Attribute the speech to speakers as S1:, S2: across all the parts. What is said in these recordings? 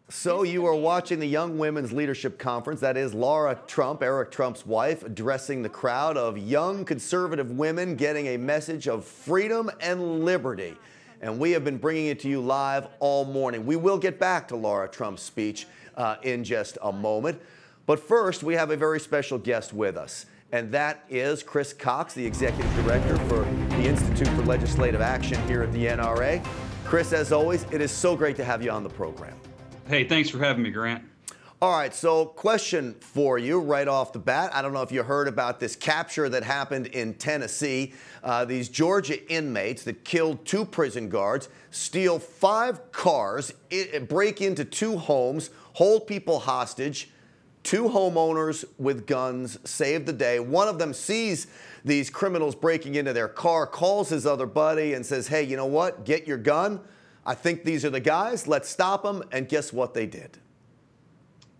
S1: So you are watching the Young Women's Leadership Conference. That is Laura Trump, Eric Trump's wife, addressing the crowd of young conservative women getting a message of freedom and liberty. And we have been bringing it to you live all morning. We will get back to Laura Trump's speech in just a moment. But first, we have a very special guest with us. And that is Chris Cox, the Executive Director for the Institute for Legislative Action here at the NRA. Chris, as always, it is so great to have you on the program.
S2: Hey, thanks for having me, Grant.
S1: All right, so question for you right off the bat. I don't know if you heard about this capture that happened in Tennessee. These Georgia inmates that killed 2 prison guards, steal 5 cars, break into 2 homes, hold people hostage. 2 homeowners with guns saved the day. One of them sees these criminals breaking into their car, calls his other buddy and says, hey, you know what? Get your gun. I think these are the guys. Let's stop them. And guess what they did?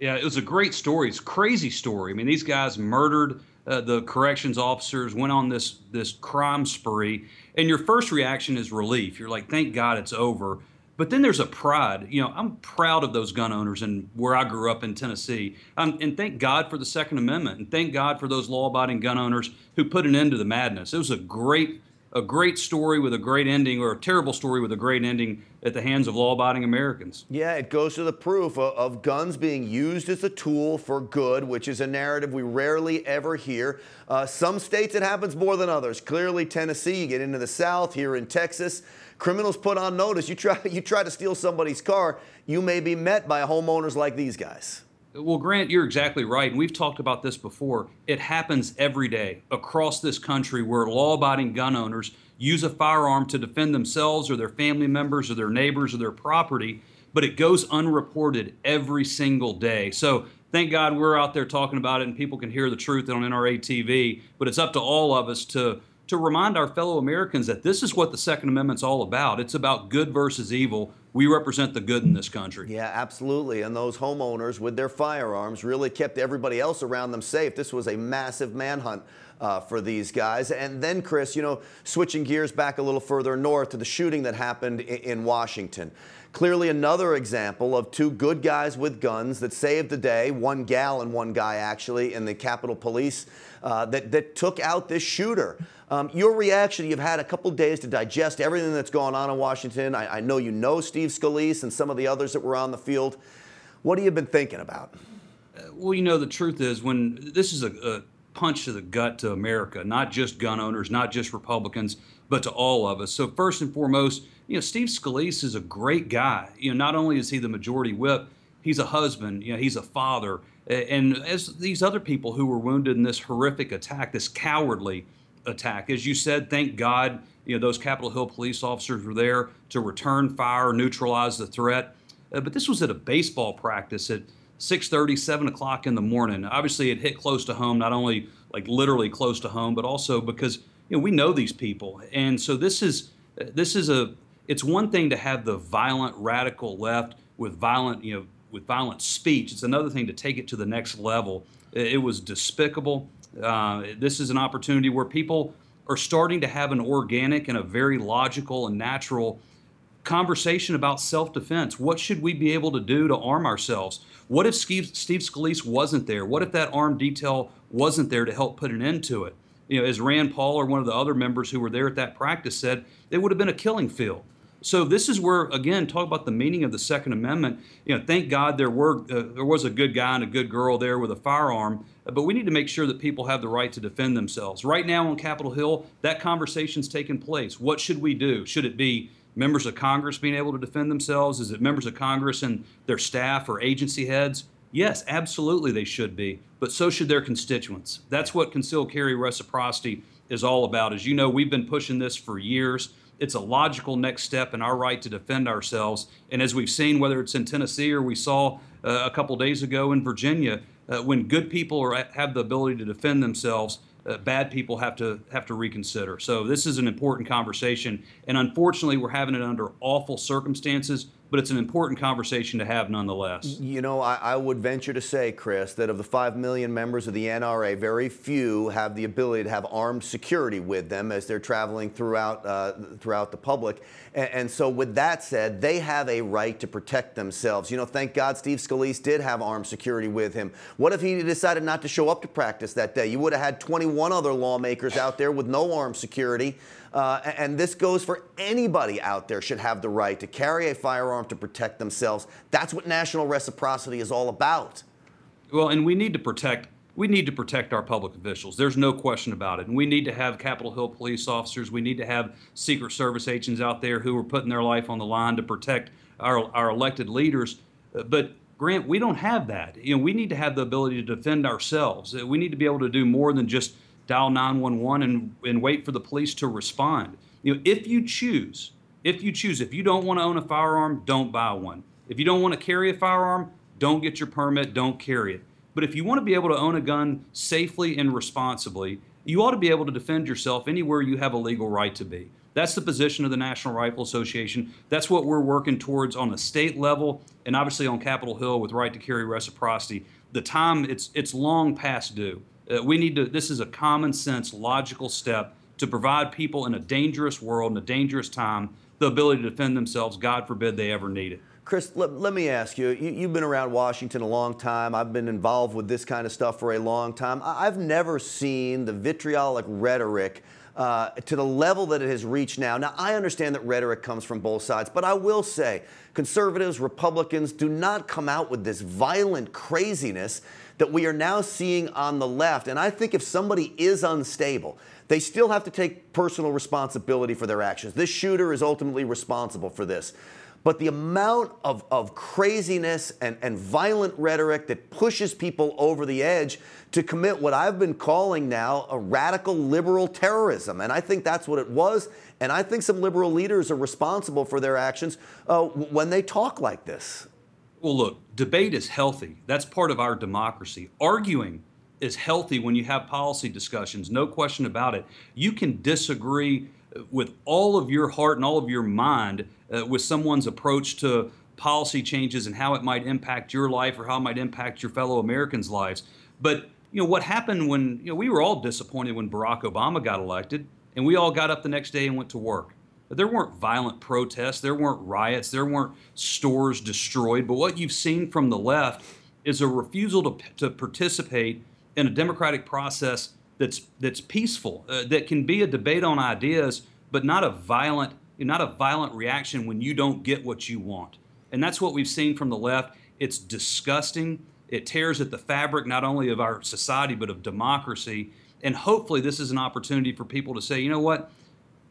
S2: Yeah, it was a great story. It's a crazy story. I mean, these guys murdered the corrections officers, went on this crime spree. And your first reaction is relief. You're like, thank God it's over. But then there's a pride. You know, I'm proud of those gun owners and where I grew up in Tennessee. And thank God for the Second Amendment. And thank God for those law-abiding gun owners who put an end to the madness. It was a great story with a great ending, or a terrible story with a great ending at the hands of law-abiding Americans.
S1: Yeah, it goes to the proof of guns being used as a tool for good, which is a narrative we rarely ever hear. Some states it happens more than others. Clearly, Tennessee, you get into the South, here in Texas, criminals put on notice. You try to steal somebody's car, you may be met by homeowners like these guys.
S2: Well, Grant, you're exactly right. And we've talked about this before. It happens every day across this country where law-abiding gun owners use a firearm to defend themselves or their family members or their neighbors or their property, but it goes unreported every single day. So thank God we're out there talking about it and people can hear the truth on NRA-TV, but it's up to all of us to remind our fellow Americans that this is what the Second Amendment's all about. It's about good versus evil. We represent the good in this country.
S1: Yeah, absolutely. And those homeowners with their firearms really kept everybody else around them safe. This was a massive manhunt for these guys. And then, Chris, you know, switching gears back a little further north to the shooting that happened in Washington. Clearly another example of 2 good guys with guns that saved the day, 1 gal and 1 guy actually, in the Capitol Police that took out this shooter. Your reaction, you've had a couple days to digest everything that's going on in Washington. I know you know Steve Scalise and some of the others that were on the field. What have you been thinking about?
S2: Well, you know, the truth is, when this is a punch to the gut to America, not just gun owners, not just Republicans, but to all of us. So first and foremost, you know, Steve Scalise is a great guy. You know, not only is he the majority whip, he's a husband, you know, he's a father. And as these other people who were wounded in this horrific attack, this cowardly attack, as you said, thank God, you know, those Capitol Hill police officers were there to return fire, neutralize the threat. But this was at a baseball practice at 6:30, 7 o'clock in the morning. Obviously, it hit close to home, not only like literally close to home, but also because, you know, we know these people. And so it's one thing to have the violent radical left with violent speech. It's another thing to take it to the next level. It was despicable. This is an opportunity where people are starting to have an organic and a very logical and natural conversation about self-defense. What should we be able to do to arm ourselves? What if Steve Scalise wasn't there? What if that armed detail wasn't there to help put an end to it? You know, as Rand Paul or one of the other members who were there at that practice said, it would have been a killing field. So this is where, again, talk about the meaning of the Second Amendment. You know, thank God there was a good guy and a good girl there with a firearm, but we need to make sure that people have the right to defend themselves. Right now on Capitol Hill, that conversation's taking place. What should we do? Should it be members of Congress being able to defend themselves? Is it members of Congress and their staff or agency heads? Yes, absolutely they should be, but so should their constituents. That's what concealed carry reciprocity is all about. As you know, we've been pushing this for years. It's a logical next step in our right to defend ourselves. And as we've seen, whether it's in Tennessee or we saw a couple days ago in Virginia, when good people have the ability to defend themselves, bad people have to reconsider. So this is an important conversation. And unfortunately, we're having it under awful circumstances, but it's an important conversation to have nonetheless.
S1: You know, I would venture to say, Chris, that of the 5 million members of the NRA, very few have the ability to have armed security with them as they're traveling throughout the public. And so with that said, they have a right to protect themselves. You know, thank God Steve Scalise did have armed security with him. What if he decided not to show up to practice that day? You would have had 21 other lawmakers out there with no armed security. And this goes for anybody out there should have the right to carry a firearm to protect themselves. That's what national reciprocity is all about.
S2: Well, and we need to protect our public officials. There's no question about it. And we need to have Capitol Hill police officers. We need to have Secret Service agents out there who are putting their life on the line to protect our elected leaders. But Grant, we don't have that. You know, we need to have the ability to defend ourselves. We need to be able to do more than just dial 911 and wait for the police to respond. You know, if you don't want to own a firearm, don't buy one. If you don't want to carry a firearm, don't get your permit, don't carry it. But if you want to be able to own a gun safely and responsibly, you ought to be able to defend yourself anywhere you have a legal right to be. That's the position of the National Rifle Association. That's what we're working towards on the state level and obviously on Capitol Hill with right to carry reciprocity. The time, it's long past due. This is a common sense, logical step to provide people in a dangerous world, in a dangerous time, the ability to defend themselves, God forbid they ever need it.
S1: Chris, let me ask you, you've been around Washington a long time. I've been involved with this kind of stuff for a long time. I've never seen the vitriolic rhetoric to the level that it has reached now. Now, I understand that rhetoric comes from both sides, but I will say conservatives, Republicans do not come out with this violent craziness that we are now seeing on the left. And I think if somebody is unstable, they still have to take personal responsibility for their actions. This shooter is ultimately responsible for this. But the amount of craziness and violent rhetoric that pushes people over the edge to commit what I've been calling now a radical liberal terrorism. And I think that's what it was. And I think some liberal leaders are responsible for their actions when they talk like this.
S2: Well, look, debate is healthy. That's part of our democracy. Arguing is healthy when you have policy discussions, no question about it. You can disagree with all of your heart and all of your mind with someone's approach to policy changes and how it might impact your life or how it might impact your fellow Americans' lives. But what happened when we were all disappointed when Barack Obama got elected, and we all got up the next day and went to work. But there weren't violent protests, there weren't riots, there weren't stores destroyed. But what you've seen from the left is a refusal to participate in a democratic process that's peaceful, that can be a debate on ideas, but not a violent reaction when you don't get what you want. And that's what we've seen from the left. It's disgusting. It tears at the fabric not only of our society, but of democracy. And hopefully this is an opportunity for people to say, you know what?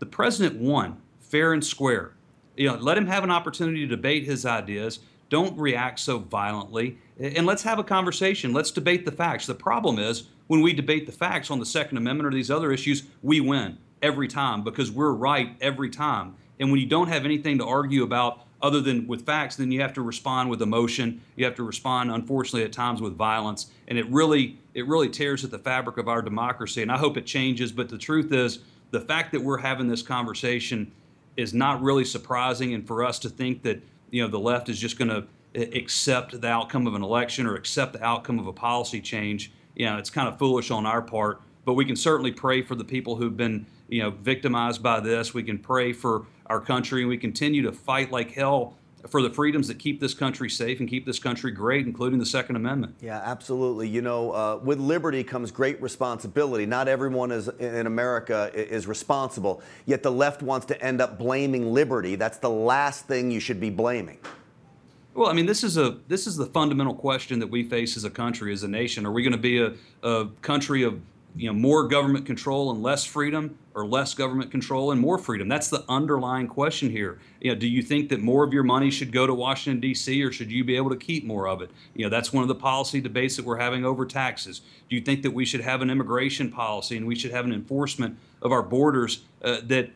S2: The president won fair and square. Let him have an opportunity to debate his ideas. Don't react so violently. And let's have a conversation. Let's debate the facts. The problem is when we debate the facts on the Second Amendment or these other issues, we win every time because we're right every time. And when you don't have anything to argue about other than with facts, then you have to respond with emotion. You have to respond, unfortunately, at times with violence. And it really tears at the fabric of our democracy. And I hope it changes. But the truth is, the fact that we're having this conversation is not really surprising. And for us to think that the left is just going to accept the outcome of an election or accept the outcome of a policy change, it's kind of foolish on our part. But we can certainly pray for the people who've been victimized by this. We can pray for our country, and we continue to fight like hell for the freedoms that keep this country safe and keep this country great, including the Second Amendment. Yeah, absolutely. With liberty comes great responsibility. Not everyone in America is responsible, yet the left wants to end up blaming liberty. That's the last thing you should be blaming. Well, I mean, this is the fundamental question that we face as a country, as a nation. Are we going to be a country of more government control and less freedom, or less government control and more freedom? That's the underlying question here. Do you think that more of your money should go to Washington, D.C., or should you be able to keep more of it? That's one of the policy debates that we're having over taxes. Do you think that we should have an immigration policy and we should have an enforcement of our borders that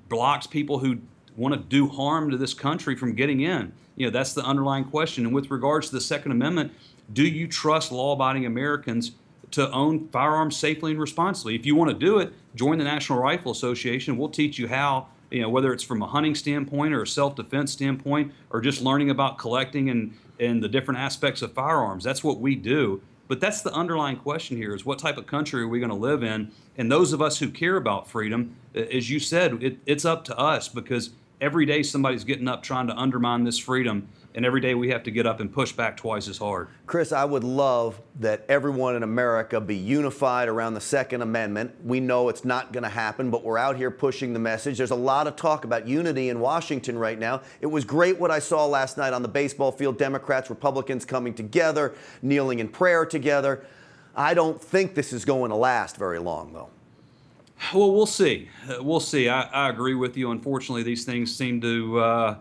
S2: blocks people who want to do harm to this country from getting in? That's the underlying question. And with regards to the Second Amendment, do you trust law-abiding Americans to own firearms safely and responsibly? If you want to do it, join the National Rifle Association. We'll teach you how whether it's from a hunting standpoint or a self-defense standpoint, or just learning about collecting and the different aspects of firearms. That's what we do. But that's the underlying question here: is what type of country are we going to live in? And those of us who care about freedom, as you said, it's up to us, because every day somebody's getting up trying to undermine this freedom, and every day we have to get up and push back twice as hard.
S1: Chris, I would love that everyone in America be unified around the Second Amendment. We know it's not going to happen, but we're out here pushing the message. There's a lot of talk about unity in Washington right now. It was great what I saw last night on the baseball field: Democrats, Republicans coming together, kneeling in prayer together. I don't think this is going to last very long, though.
S2: Well, we'll see. We'll see. I agree with you. Unfortunately, these things seem to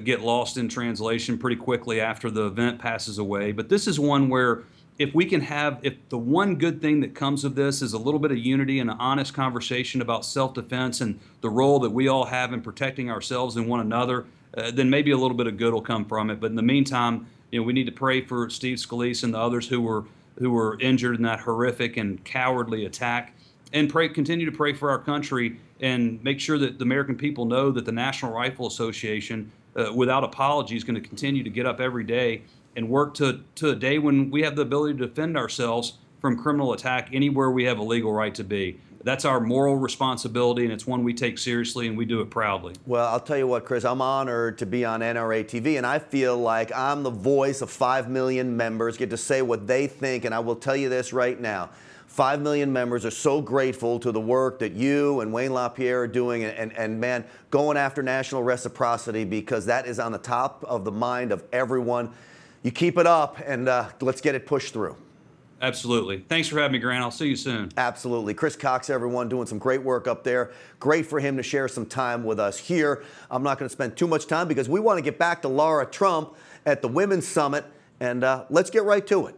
S2: get lost in translation pretty quickly after the event passes away. But this is one where if the one good thing that comes of this is a little bit of unity and an honest conversation about self-defense and the role that we all have in protecting ourselves and one another, then maybe a little bit of good will come from it. But in the meantime, we need to pray for Steve Scalise and the others who were injured in that horrific and cowardly attack, and continue to pray for our country, and make sure that the American people know that the National Rifle Association, without apology, is going to continue to get up every day and work to a day when we have the ability to defend ourselves from criminal attack anywhere we have a legal right to be. That's our moral responsibility, and it's one we take seriously, and we do it proudly.
S1: Well, I'll tell you what, Chris, I'm honored to be on NRATV, and I feel like I'm the voice of 5 million members, get to say what they think, and I will tell you this right now. 5 million members are so grateful to the work that you and Wayne LaPierre are doing, and man, going after national reciprocity, because that is on the top of the mind of everyone. You keep it up, and let's get it pushed through.
S2: Absolutely. Thanks for having me, Grant. I'll see you soon.
S1: Absolutely. Chris Cox, everyone, doing some great work up there. Great for him to share some time with us here. I'm not going to spend too much time because we want to get back to Laura Trump at the Women's Summit, and let's get right to it.